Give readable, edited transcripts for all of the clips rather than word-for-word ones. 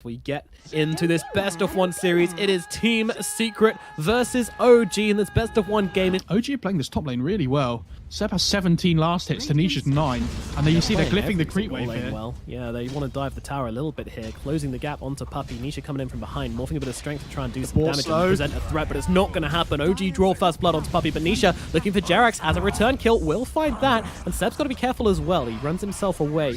We get into this best of one series. It is Team Secret versus OG in this best of one game. OG are playing this top lane really well. Seb has 17 last hits, Tanisha's 9. And then you see they're glyphing the creep wave here. Well, yeah, they want to dive the tower a little bit here, closing the gap onto Puppey. Nisha coming in from behind, morphing a bit of strength to try and do some damage and present a threat, but it's not going to happen. OG draw first blood onto Puppey, but Nisha looking for Jerax as a return kill will find that, and Seb's got to be careful as well. He runs himself away.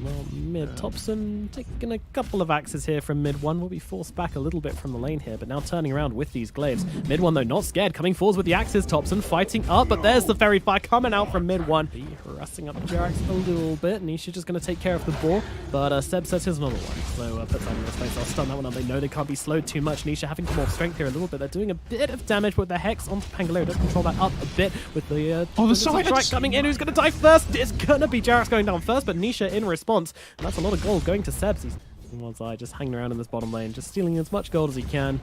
Well, mid Topson taking a couple of axes here from mid one. Will be forced back a little bit from the lane here, but now turning around with these glaives. Mid one though not scared, coming forwards with the axes. Topson fighting up, but there's the fairy fire coming out from mid one. Be harassing up Jerax a little bit. Nisha just going to take care of the ball, but Seb says here's another one. So puts on the space. I'll stun that one up. They know they can't be slowed too much. Nisha having more strength here a little bit. They're doing a bit of damage with the Hex onto Pangolero. Does control that up a bit with the the side coming in. Who's going to die first? It's going to be Jerax going down first, but Nisha in response. And that's a lot of gold going to Sebs. He's just hanging around in this bottom lane, just stealing as much gold as he can.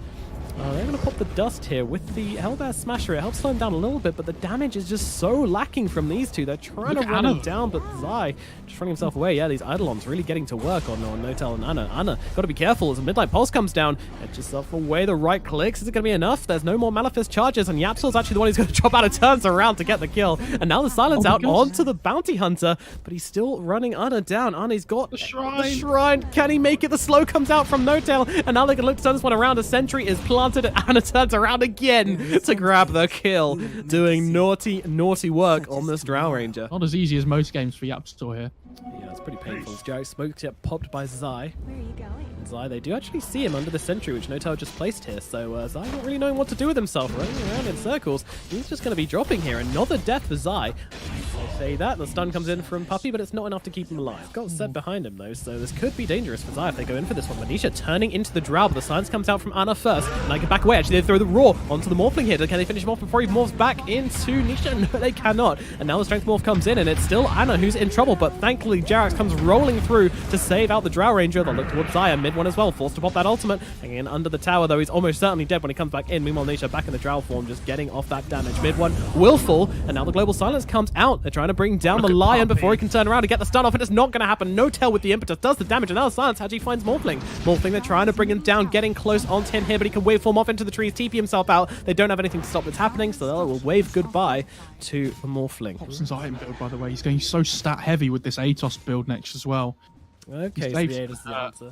They're going to pop the dust here with the Hellbear Smasher. It helps slow him down a little bit, but the damage is just so lacking from these two. They're trying to run him down, but Zai just running himself away. Yeah, these Eidolons really getting to work on Notel and Anna. Anna, got to be careful as a Midnight Pulse comes down. Edge yourself away, the right clicks. Is it going to be enough? There's no more Malefice charges, and Yapsol's actually the one who's going to drop out of turns around to get the kill. And now the silence out onto the Bounty Hunter, but he's still running Anna down. Anna's got the shrine. Can he make it? The slow comes out from Notel, and now they can look to turn this one around. A sentry is planted, and Anna turns around again to grab the kill, doing naughty work on this Drow Ranger. Not as easy as most games for Yapstor here. Yeah, it's pretty painful. Jerax smokes get popped by Zai. Where are you going? Zai, they do actually see him under the sentry, which Notel just placed here, so Zai not really knowing what to do with himself, running around in circles. He's just going to be dropping here. Another death for Zai. I say that, the stun comes in from Puppey, but it's not enough to keep him alive. Got Seb behind him, though, so this could be dangerous for Zai if they go in for this one. Manisha turning into the Drow, but the silence comes out from Anna first, and I can back away. Actually, they throw the Raw onto the Morphling here. Can they finish him off before he morphs back into Nisha? No, they cannot. And now the Strength Morph comes in, and it's still Anna who's in trouble, but thankfully Jerax comes rolling through to save out the Drow Ranger. They'll look towards Zaya, mid one as well, forced to pop that ultimate. Hanging in under the tower, though he's almost certainly dead when he comes back in. Meanwhile, Nisha back in the Drow form, just getting off that damage. Mid one will fall, and now the Global Silence comes out. They're trying to bring down the Lion before he can turn around and get the stun off, and it's not going to happen. Notel with the impetus does the damage, and now the Silence actually finds Morphling. Morphling, they're trying to bring him down, getting close onto him here, but he can waveform off into the trees, TP himself out. They don't have anything to stop what's happening, so they'll wave goodbye to the Morphling. Topson's item build, by the way, he's going so stat heavy with this Atos build next as well. Okay, so the Atos is the answer.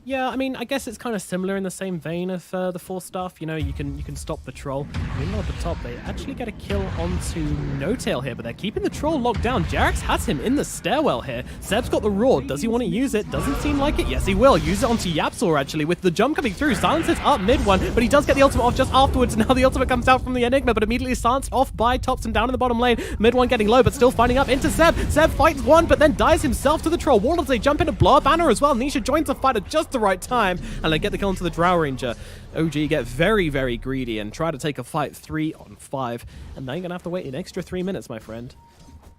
Yeah, I mean, I guess it's kind of similar in the same vein of the 4-staff. You know, you can stop the troll. Meanwhile, at the top, they actually get a kill onto Notail here, but they're keeping the troll locked down. Jerax has him in the stairwell here. Seb's got the Roar. Does he want to use it? Doesn't seem like it. Yes, he will. Use it onto Yapsor, actually, with the jump coming through. Silence is up mid one, but he does get the ultimate off just afterwards. Now the ultimate comes out from the Enigma, but immediately silenced off by Topson down in the bottom lane. Mid one getting low, but still finding up into Seb. Seb fights one, but then dies himself to the troll. Warlords, they jump in to blow up Banner as well. Nisha joins the fight at just the right time, and they get the kill into the Drow Ranger. OG get very, very greedy and try to take a fight 3 on 5. And now you're going to have to wait an extra 3 minutes, my friend.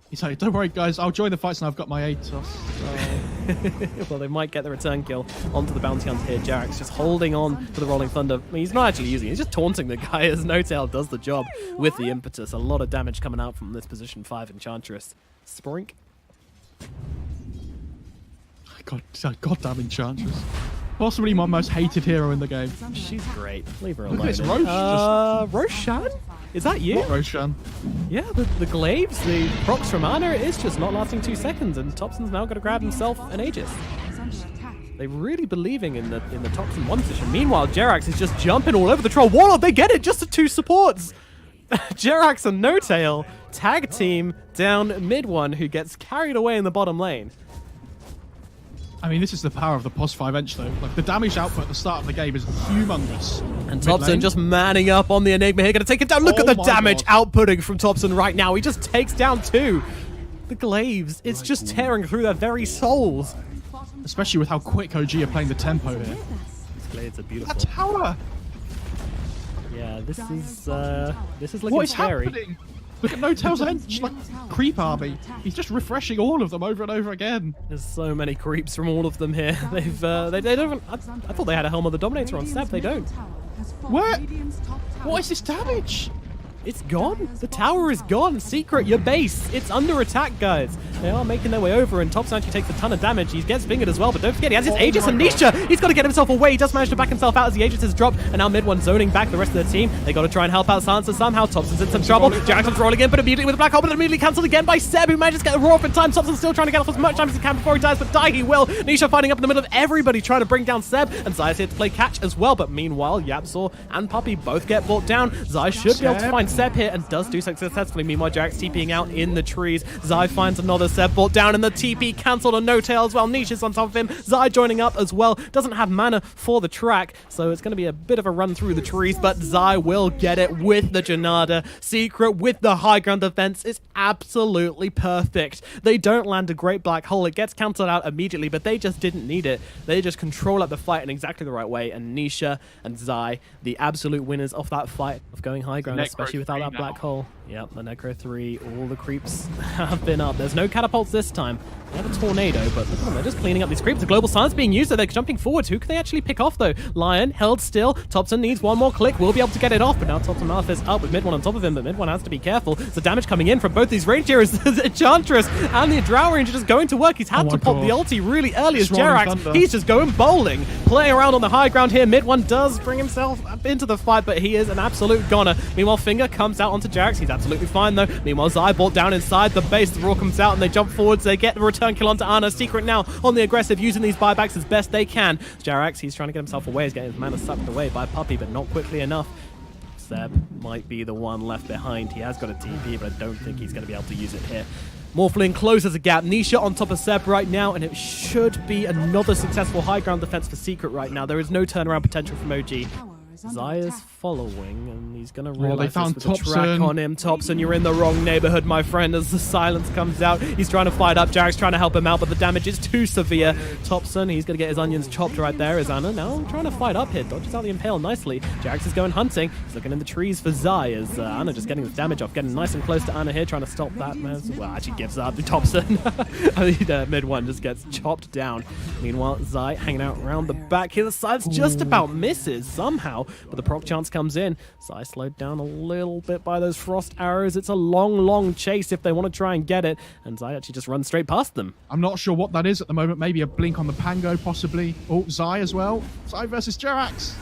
He's like, don't worry, guys. I'll join the fights and I've got my Atos. Well, they might get the return kill onto the Bounty Hunter here. Jerax just holding on to the Rolling Thunder. I mean, he's not actually using it. He's just taunting the guy as Notail does the job with the impetus. A lot of damage coming out from this position 5 Enchantress. Sprink. Goddamn Enchantress. Possibly my most hated hero in the game. She's great. Leave her alone. Look at this Roche. Roshan? Is that you? What Roshan? Yeah, the glaives, the procs from Anna is just not lasting 2 seconds, and Topson's now got to grab himself an Aegis. They're really believing in the Topson 1 position. Meanwhile, Jerax is just jumping all over the troll. Warlord, they get it! Just the 2 supports! Jerax and Notail tag team down mid one, who gets carried away in the bottom lane. I mean, this is the power of the POS 5 Ench, though. Like, the damage output at the start of the game is humongous. And Topson just manning up on the Enigma here, going to take it down. Look at the damage outputting from Topson right now. He just takes down 2. The glaives, it's just tearing through their very souls. Especially with how quick OG are playing the tempo here. These glaives are beautiful. That tower! Yeah, this is looking what is scary. Happening? Look at Notel's Ench, like, creep army. He's just refreshing all of them over and over again. There's so many creeps from all of them here. They've, they don't. I thought they had a Helm of the Dominator on Seb. They don't. Where? What is this damage? It's gone. The tower is gone. Secret, your base. It's under attack, guys. They are making their way over, and Thompson actually takes a ton of damage. He gets fingered as well, but don't forget, he has his Aegis and Nisha. He's got to get himself away. He does manage to back himself out as the Aegis has dropped, and now mid one zoning back the rest of the team. They got to try and help out Sansa somehow. Thompson's in some trouble. Jackson's rolling in, but immediately with a black hole, but immediately cancelled again by Seb, who manages to get the roar off in time. Thompson's still trying to get off as much time as he can before he dies, but die he will. Nisha fighting up in the middle of everybody trying to bring down Seb, and Zai's here to play catch as well, but meanwhile, Yapzor and Puppey both get brought down. Zai should be able to find Seb here, and does do so successfully. Meanwhile, Jax TPing out in the trees. Zai finds another Seb brought down, and the TP cancelled on No Tail as well. Nisha's on top of him. Zai joining up as well. Doesn't have mana for the track, so it's going to be a bit of a run through the trees, but Zai will get it with the Janada. Secret with the high ground defense is absolutely perfect. They don't land a great black hole. It gets cancelled out immediately, but they just didn't need it. They just control up the fight in exactly the right way, and Nisha and Zai, the absolute winners of that fight of going high ground, especially without that black hole. Yep, the Necro 3, all the creeps have been up. There's no catapults this time. They have a tornado, but look at them, they're just cleaning up these creeps. The global silence being used, so they're jumping forwards. Who can they actually pick off, though? Lion held still. Thompson needs one more click. Will be able to get it off, but now Thompson Malphite is up with mid one on top of him, but mid one has to be careful. So damage coming in from both these rangers. The Enchantress and the Drow Ranger just going to work. He's had to pop the ulti really early as Jerax. He's just going bowling. Playing around on the high ground here. Mid one does bring himself up into the fight, but he is an absolute goner. Meanwhile, Finger comes out onto Jerax. He's absolutely fine, though. Meanwhile, Zai brought down inside the base. The roar comes out and they jump forwards. They get the return kill onto Ana. Secret now on the aggressive, using these buybacks as best they can. Jerax, he's trying to get himself away. He's getting his mana sucked away by Puppey, but not quickly enough. Seb might be the one left behind. He has got a TP, but I don't think he's going to be able to use it here. Morphling closes a gap. Nisha on top of Seb right now, and it should be another successful high ground defense for Secret right now. There is no turnaround potential from OG. Zai is following, and he's going to realize this with the track on him. Thompson, you're in the wrong neighborhood, my friend, as the silence comes out. He's trying to fight up. Jarek's trying to help him out, but the damage is too severe. Thompson, he's going to get his onions chopped right there. Is Ana now trying to fight up here. Dodges out the impale nicely. Jarex is going hunting. He's looking in the trees for Zai, as Ana just getting the damage off, getting nice and close to Ana here, trying to stop that. Well, actually gives up. Thompson, mid one just gets chopped down. Meanwhile, Zai hanging out around the back here. The silence just about misses somehow, but the proc chance comes in. Zai slowed down a little bit by those frost arrows. It's a long chase if they want to try and get it, and Zai actually just runs straight past them. I'm not sure what that is at the moment. Maybe a blink on the Pango, possibly. Oh, Zai as well. Zai versus Jerax.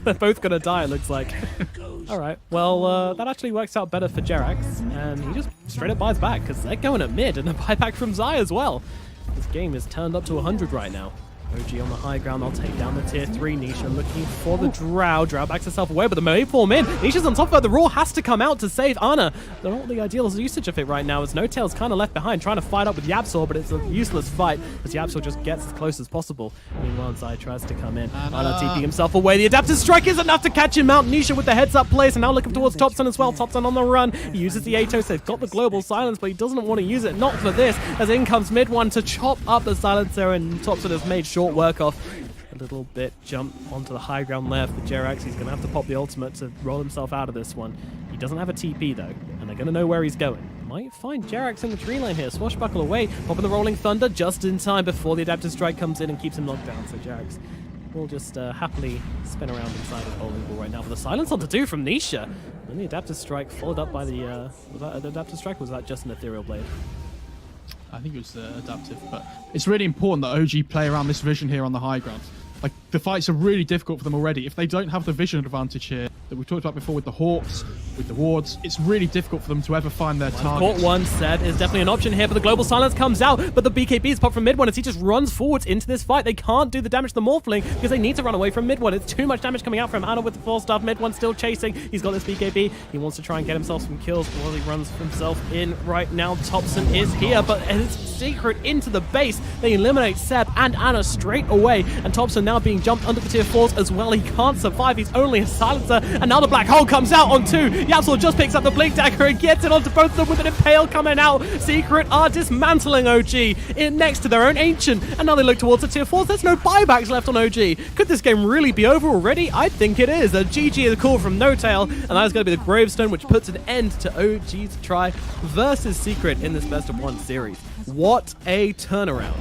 They're both going to die, it looks like. All right, well, that actually works out better for Jerax, and he just straight up buys back, because they're going at mid, and a buyback from Zai as well. This game is turned up to 100 right now. OG on the high ground, they'll take down the tier 3. Nisha looking for the Drow. Drow backs herself away, but the melee form in. Nisha's on top of her. The Roar has to come out to save Ana. They're not the ideal usage of it right now, as No Tail's kind of left behind, trying to fight up with Yapzor, but it's a useless fight, as Yapzor just gets as close as possible. Meanwhile, Zai tries to come in. Ana TPing himself away. The adaptive strike is enough to catch him out. Nisha with the heads-up place, and now looking towards Thompson as well. Thompson on the run. He uses the Atos. They've got the global silence, but he doesn't want to use it. Not for this, as in comes mid one to chop up the silencer, and Thompson has made short work of. A little bit jump onto the high ground there for Jerax. He's going to have to pop the ultimate to roll himself out of this one. He doesn't have a TP though, and they're going to know where he's going. Might find Jerax in the tree line here. Swashbuckle away, popping the Rolling Thunder just in time before the Adaptive Strike comes in and keeps him locked down. So Jerax will just happily spin around inside of bowling ball right now. But the silence on to do from Nisha. And the Adaptive Strike followed up by the... was that an Adaptive Strike, or was that just an Ethereal Blade? I think it was adaptive, but it's really important that OG play around this vision here on the high ground. Like, the fights are really difficult for them already. If they don't have the vision advantage here that we talked about before with the Hawks, with the wards, it's really difficult for them to ever find their target. Caught one, Seb is definitely an option here, but the global silence comes out, but the BKB is popped from mid one as he just runs forwards into this fight. They can't do the damage to the Morphling because they need to run away from mid one. It's too much damage coming out from Ana with the 4-star. Mid one still chasing. He's got this BKB. He wants to try and get himself some kills while he runs himself in right now. Thompson is here, but it's Secret into the base. They eliminate Seb and Ana straight away, and Thompson now being jumped under the tier 4s as well. He can't survive. He's only a silencer, and now the black hole comes out on 2. Yapzor just picks up the blink dagger and gets it onto both of them with an impale coming out. Secret are dismantling OG in next to their own ancient, and now they look towards the tier 4s. There's no buybacks left on OG. Could this game really be over already? I think it is. A GG is a call from No Tail, and that is going to be the gravestone which puts an end to OG's try versus Secret in this best of 1 series. What a turnaround.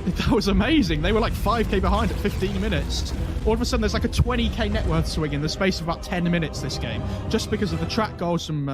That was amazing. They were like 5k behind at 15 minutes. all of a sudden there's like a 20k net worth swing in the space of about 10 minutes this game, just because of the track goals from